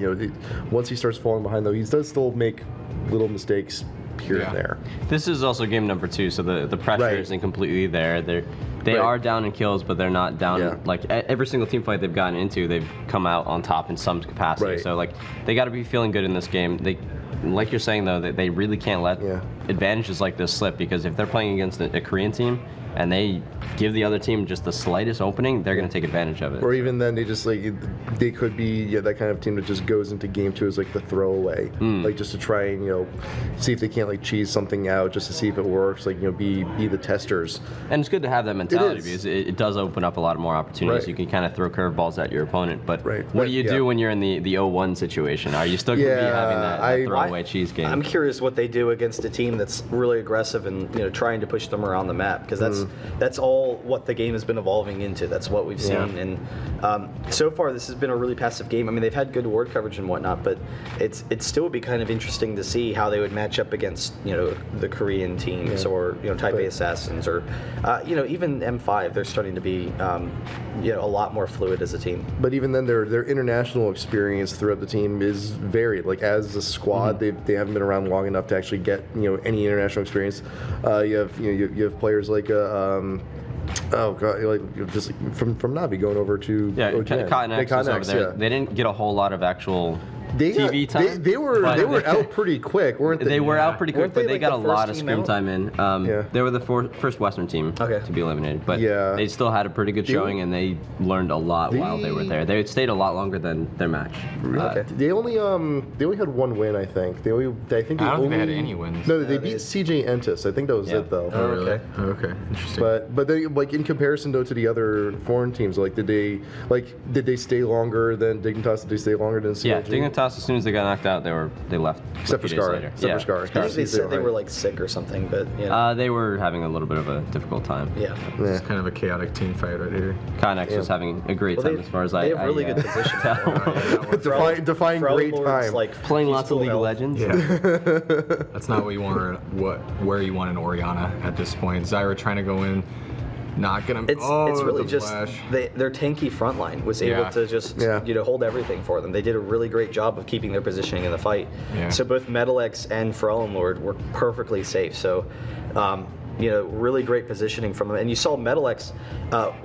once he starts falling behind, though, he does still make little mistakes here and there. This is also game number 2, so the pressure isn't completely there. They are down in kills, but they're not down. Every single team fight they've gotten into, they've come out on top in some capacity. So they got to be feeling good in this game. Like you're saying though, that they really can't let advantages like this slip, because if they're playing against a Korean team and they give the other team just the slightest opening, they're going to take advantage of it. Or even then, they just they could be that kind of team that just goes into game 2 as the throwaway, just to try and see if they can't cheese something out, just to see if it works. Be the testers. And it's good to have that mentality, because it does open up a lot more opportunities. You can kind of throw curveballs at your opponent. But what do you do when you're in the 0-1 situation? Are you still going to be having that throwaway cheese game? I'm curious what they do against a team that's really aggressive and trying to push them around the map, because that's all what the game has been evolving into. That's what we've seen, and so far this has been a really passive game. I mean, they've had good ward coverage and whatnot, but it still would be kind of interesting to see how they would match up against the Korean teams or Type A Assassins or even M5. They're starting to be a lot more fluid as a team. But even then, their international experience throughout the team is varied. As a squad, they haven't been around long enough to actually get any international experience. You have players like oh god, just from Navi going over to Cotton X over there. They didn't get a whole lot of actual TV time. They were out pretty quick, weren't they? They were out pretty quick, but they got a lot of team screen out? time in. They were the first Western team to be eliminated, but they still had a pretty good showing, and they learned a lot while they were there. They stayed a lot longer than their match. They only had one win, I think. I don't think they had any wins. No, they beat CJ Entis. I think that was it, though. Oh, really? Okay, interesting. But they in comparison though to the other foreign teams, did they stay longer than Dignitas? Did they stay longer than CJ? Yeah, Dignitas, as soon as they got knocked out, they left. Except for Scar. I think they said they were sick or something, but they were having a little bit of a difficult time. It's kind of a chaotic team fight right here. Connex was having a great time as far as they have really good position. Define great time. Playing lots of League of Legends. That's not what you want. Where you want an Orianna at this point. Zyra trying to go in. Not gonna. It's really just their tanky front line was able to just hold everything for them. They did a really great job of keeping their positioning in the fight. So both Metalex and Lord were perfectly safe. So really great positioning from them. And you saw Metalex,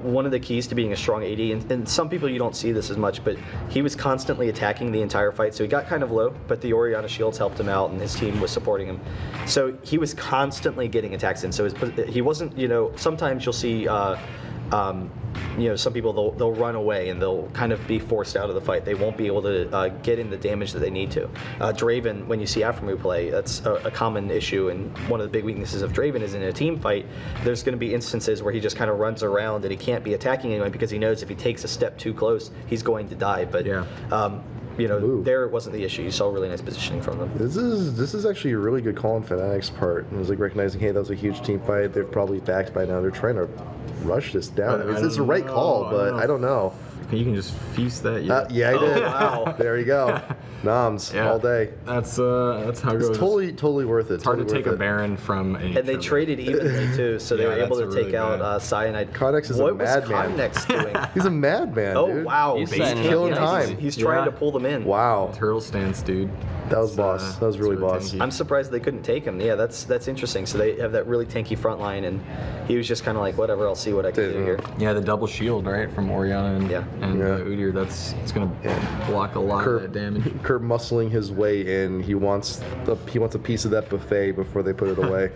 one of the keys to being a strong AD, and some people you don't see this as much, but he was constantly attacking the entire fight. So he got kind of low, but the Orianna shields helped him out, and his team was supporting him. So he was constantly getting attacks in. So he wasn't, sometimes you'll see some people they'll run away and they'll kind of be forced out of the fight. They won't be able to get in the damage that they need to. Draven, when you see Aftermove play, that's a common issue, and one of the big weaknesses of Draven is in a team fight, there's going to be instances where he just kind of runs around and he can't be attacking anyone because he knows if he takes a step too close, he's going to die. But there wasn't the issue. You saw really nice positioning from them. This is actually a really good call on Fnatic's part. It was recognizing, hey, that was a huge team fight. They're probably backed by now. They're trying to rush this down. It's the right call, but I don't know. You can just feast that. Yeah, I did. Wow. There you go. Noms all day. That's how it goes. It's totally worth it. It's hard to take a Baron from and they traded evenly too, so they were able to take out Cyanide. Connex is a madman. What was Connex doing? He's a madman, dude. Oh wow, He's killing time. He's trying to pull them in. Wow. Turtle stance, dude. That was boss. That was really boss. Tanky. I'm surprised they couldn't take him. Yeah, that's interesting. So they have that really tanky front line, and he was just kind of like, whatever, I'll see what I can do here. Yeah, the double shield, right, from Orianna and Udyr. It's gonna block a lot of that damage. Kurt muscling his way in. He wants a piece of that buffet before they put it away.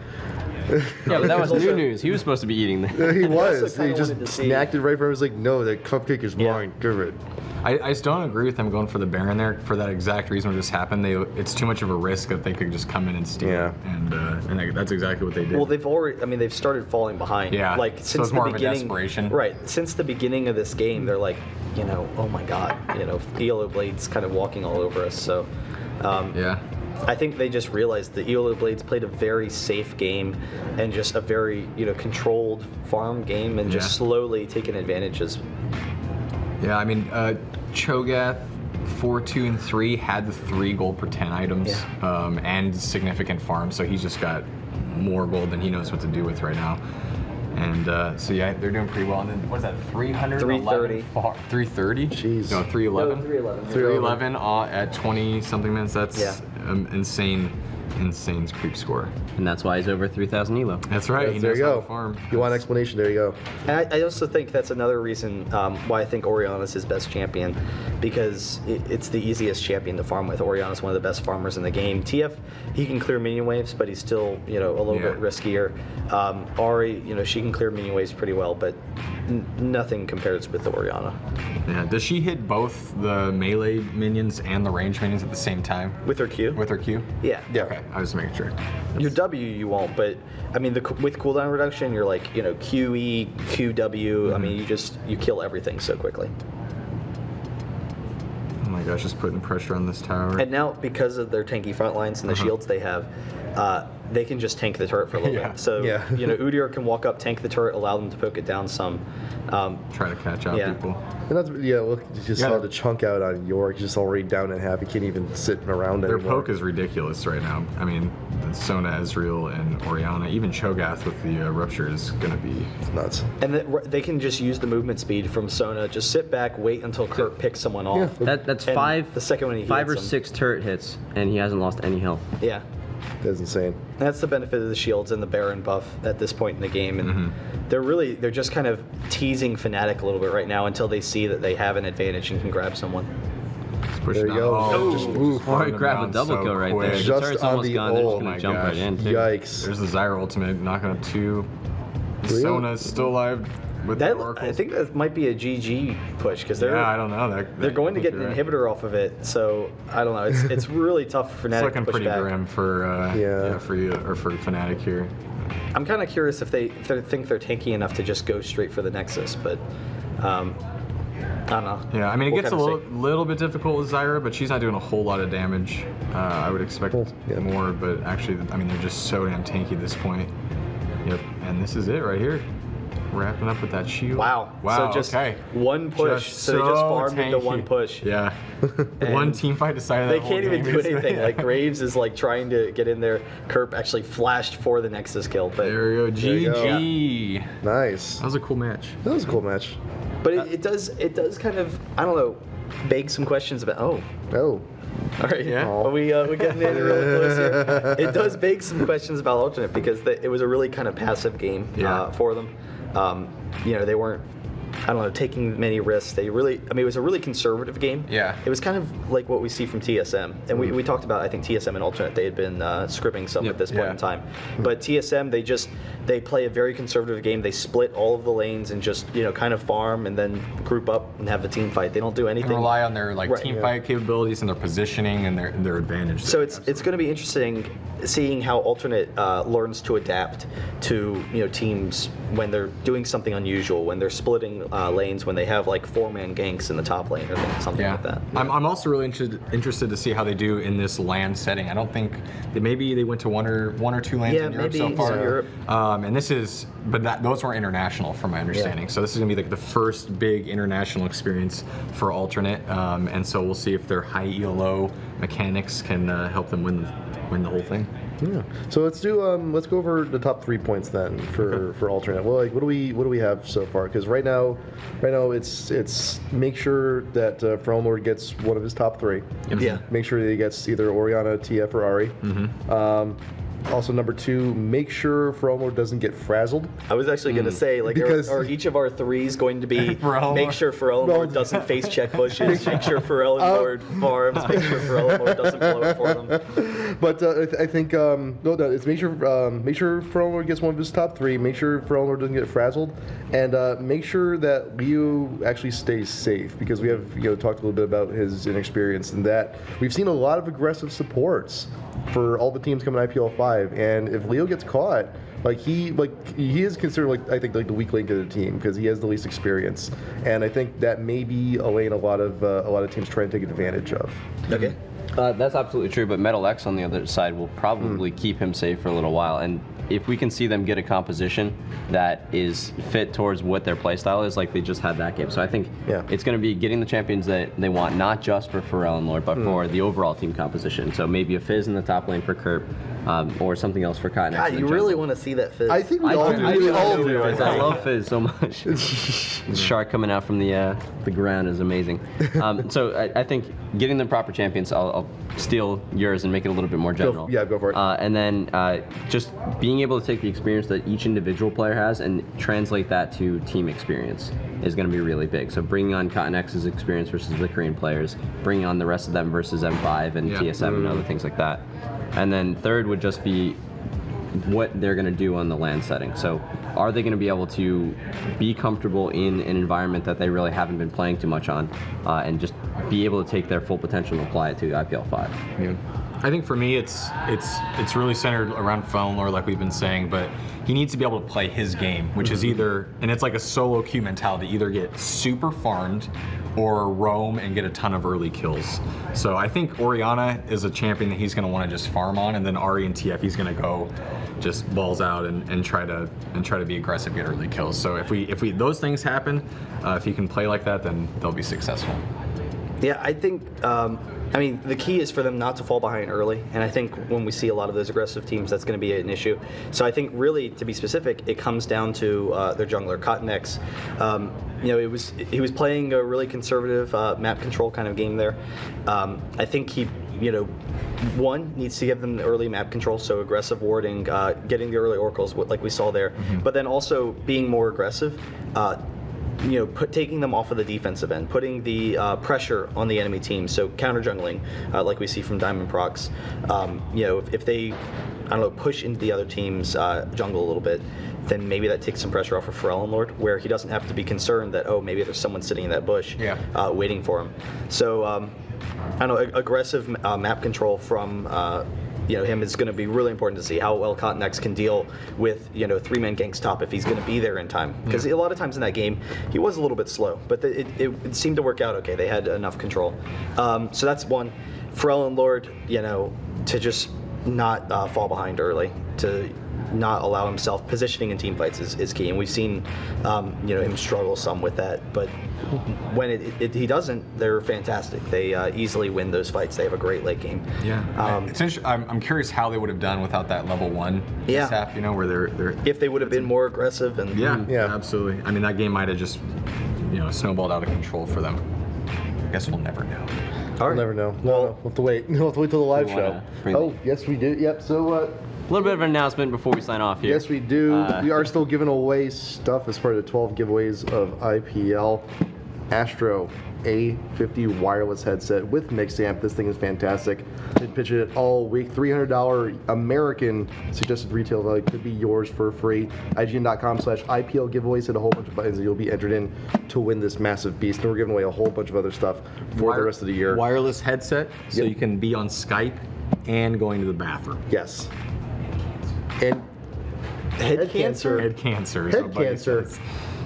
Yeah, but that was new news. He was supposed to be eating that. He was. He just snacked it right from him. He was like, no, that cupcake is mine. Give it. I still don't agree with them going for the Baron there for that exact reason what just happened. It's too much of a risk that they could just come in and steal. Yeah. And that's exactly what they did. Well, they've started falling behind. Yeah. Since so it's the more beginning, of a desperation. Right. Since the beginning of this game, they're like, oh my God, Elo Blade's kind of walking all over us. So, Yeah. I think they just realized that Elo Blades played a very safe game and just a very, controlled farm game and just slowly taking advantages. Yeah, I mean, Cho'Gath 4, 2, and 3 had the 3 gold per 10 items and significant farm, so he's just got more gold than he knows what to do with right now. And so yeah, they're doing pretty well. And then what is that? 330. 330. Jeez. No, 311. No, 311. 311 at 20 something minutes. That's insane creep score. And that's why he's over 3,000 elo. That's right. He There knows you how go. to farm. You want an explanation? There you go. And I also think that's another reason why I think Orianna's his best champion, because it's the easiest champion to farm with. Orianna's one of the best farmers in the game. TF, he can clear minion waves, but he's still, a little bit riskier. Ahri, she can clear minion waves pretty well, but nothing compares with Orianna. Yeah. Does she hit both the melee minions and the range minions at the same time? With her Q? With her Q? Yeah. Yeah. Okay, I was just making sure. Your W you won't, but I mean with cooldown reduction you're like QE, QW. I mean you kill everything so quickly. Oh my gosh, just putting pressure on this tower. And now because of their tanky front lines and the shields they have, they can just tank the turret for a little bit. So Udyr can walk up, tank the turret, allow them to poke it down some. Try to catch out people. And that's look, you just saw the chunk out on York. He's just already down in half. He can't even sit around Their anymore. poke is ridiculous right now. I mean, Sona, Ezreal, and Orianna, even Cho'Gath with the rupture is going to be nuts. And they can just use the movement speed from Sona. Just sit back, wait until Kurt picks someone off. That's And five. The second one he 5 or hits him. 6 turret hits, and he hasn't lost any health. Yeah. That's insane. That's the benefit of the shields and the Baron buff at this point in the game, and they're just kind of teasing Fnatic a little bit right now until they see that they have an advantage and can grab someone. just pushing There you go. Oh, Just running grab a down double so kill right quick. there. Just The turret's on almost the gone. They're just ult. gonna My jump right gosh. in. Too. Yikes. There's the Zyra ultimate, knocking up 2. Really? Sona's still alive with the Oracle. I think that might be a GG push because Yeah, I don't know. they're going to get an inhibitor off of it. So I don't know. It's really tough for Fnatic It's looking to push pretty back. grim for for you or for Fnatic here. I'm kind of curious if they think they're tanky enough to just go straight for the Nexus, but I don't know. Yeah, I mean, it We'll gets a kinda see. little bit difficult with Zyra, but she's not doing a whole lot of damage. I would expect more, but actually, I mean, they're just so damn tanky at this point. Yep, and this is it right here. Wrapping up with that shield. Wow. Wow, So just okay. one push. Just So they just so farmed into tanky. one push. Yeah. One team fight decided They that can't whole even game do is- anything. Yeah. Like Graves is like trying to get in there. Kerp actually flashed for the Nexus kill, but There we go. you go. GG. Nice. That was a cool match. That was a cool match. but it does kind of, I don't know, beg some questions about. Oh, Oh. all right. Yeah. Are we getting in really close here? It does beg some questions about alternate because it was a really kind of passive game for them. They weren't, I don't know, taking many risks. It was a really conservative game. Yeah. It was kind of like what we see from TSM. And we talked about, I think, TSM and alternate, they had been scrimming some at this point in time. But TSM, they play a very conservative game. They split all of the lanes and just, kind of farm and then group up and have the team fight. They don't do anything. And rely on their team yeah. fight capabilities and their positioning and their advantage. So it's going to be interesting seeing how alternate learns to adapt to teams when they're doing something unusual, when they're splitting lanes, when they have like 4-man ganks in the top lane or something like that. I'm also really interested to see how they do in this land setting. I don't think maybe they went to one or two lanes in Europe so far. Europe. And this is, but those weren't international from my understanding. Yeah. So this is gonna be like the first big international experience for alternate. And so we'll see if their high ELO mechanics can help them win the whole thing. Yeah. So let's go over the top 3 points then for alternate. Well, like what do we have so far? Because right now it's make sure that Frelmord gets one of his top 3. Yeah. Make sure that he gets either Orianna, TF, or Ahri. Also, number 2, make sure Frelmord doesn't get frazzled. I was actually going to say, like, Because- are each of our 3s going to be Pharrell make Lord. sure Pharrell Lord doesn't face check bushes, make sure Pharrell Lord farms, make sure Pharrell Lord doesn't blow it for them. But I think it's make sure Frelmord gets one of his top 3. Make sure Frelmord doesn't get frazzled, and make sure that Liu actually stays safe because we have talked a little bit about his inexperience and that we've seen a lot of aggressive supports for all the teams coming IPL 5, and if Leo gets caught, Like he is considered like I think like the weak link of the team because he has the least experience, and I think that may be a lane a lot of teams try and take advantage of. Okay. That's absolutely true, but Metal X on the other side will probably keep him safe for a little while. And if we can see them get a composition that is fit towards what their playstyle is, like they just had that game. So I think it's going to be getting the champions that they want, not just for Pharrell and Lord, but for the overall team composition. So maybe a Fizz in the top lane for Kerp, or something else for Cotton. God, you really want to see that Fizz. I think we all do. I love Fizz so much. The shark coming out from the ground is amazing. So I think getting the proper champions, I'll steal yours and make it a little bit more general. Go for it. And then just being able to take the experience that each individual player has and translate that to team experience is going to be really big. So bringing on Cotton X's experience versus the Korean players, bringing on the rest of them versus M5 and TSM and other things like that. And then third would just be what they're going to do on the LAN setting. So are they going to be able to be comfortable in an environment that they really haven't been playing too much on, and just be able to take their full potential and apply it to IPL 5? Yeah. I think for me, it's really centered around Felnor, like we've been saying, but he needs to be able to play his game, which is either, and it's like a solo queue mentality, either get super farmed or roam and get a ton of early kills. So I think Orianna is a champion that he's going to want to just farm on, and then Ari and TF he's going to go just balls out and try to be aggressive, get early kills. So if we those things happen, if he can play like that, then they'll be successful. Yeah, I think, I mean, the key is for them not to fall behind early, and I think when we see a lot of those aggressive teams, that's going to be an issue. So I think really, to be specific, it comes down to their jungler, Cotton X. You know, he was playing a really conservative map control kind of game there. I think he, you know, one, needs to give them the early map control, so aggressive warding, getting the early oracles, like we saw there, but then also being more aggressive. You know, taking them off of the defensive end, putting the pressure on the enemy team, so counter jungling, like we see from Diamond Procs. You know, if they, I don't know, push into the other team's jungle a little bit, then maybe that takes some pressure off of Pharrell and Lord, where he doesn't have to be concerned that, oh, maybe there's someone sitting in that bush waiting for him. So, I don't know, aggressive map control from you know, him is going to be really important to see how well Cotton X can deal with, you know, three-man ganks top if he's going to be there in time. Because a lot of times in that game, he was a little bit slow, but it seemed to work out okay. They had enough control. So that's one. Pharrell and Lord, you know, to just not fall behind early, to not allow himself, positioning in team fights is key, and we've seen you know, him struggle some with that, but when he doesn't, they're fantastic. They easily win those fights. They have a great late game. Yeah, it's interesting. I'm curious how they would have done without that level 1 mishap, you know, where they're if they would have been more aggressive and yeah, absolutely. I mean, that game might have just, you know, snowballed out of control for them. I guess we'll never know. We'll never know. We'll have to wait. We'll have to wait till the live show. Oh, yes, we do. Yep. So. A little bit of an announcement before we sign off here. Yes, we do. We are still giving away stuff as part of the 12 giveaways of IPL. Astro A50 wireless headset with mix amp. This thing is fantastic. Been pitching it all week. $300 American suggested retail value could be yours for free. IGN.com/IPL giveaways. Hit a whole bunch of buttons and you'll be entered in to win this massive beast. And we're giving away a whole bunch of other stuff for the rest of the year. Wireless headset, so you can be on Skype and going to the bathroom. Yes. And head cancer. Head cancer. Head cancer.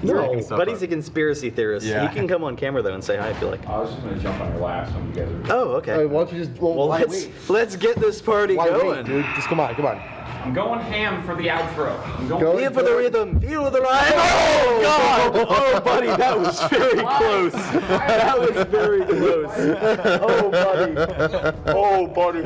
No, Buddy's a conspiracy theorist. Yeah. He can come on camera though and say hi if you like. I was just going to jump on your lap when you guys are. Oh, okay. Why don't you just? Well, let's get this party going, wait, dude. Just come on. I'm going ham for the outro. I'm going Go. Feel for the rhythm, feel the rhyme. Oh God! Oh, buddy, that was very close. That was very close. Oh, buddy. Oh, buddy.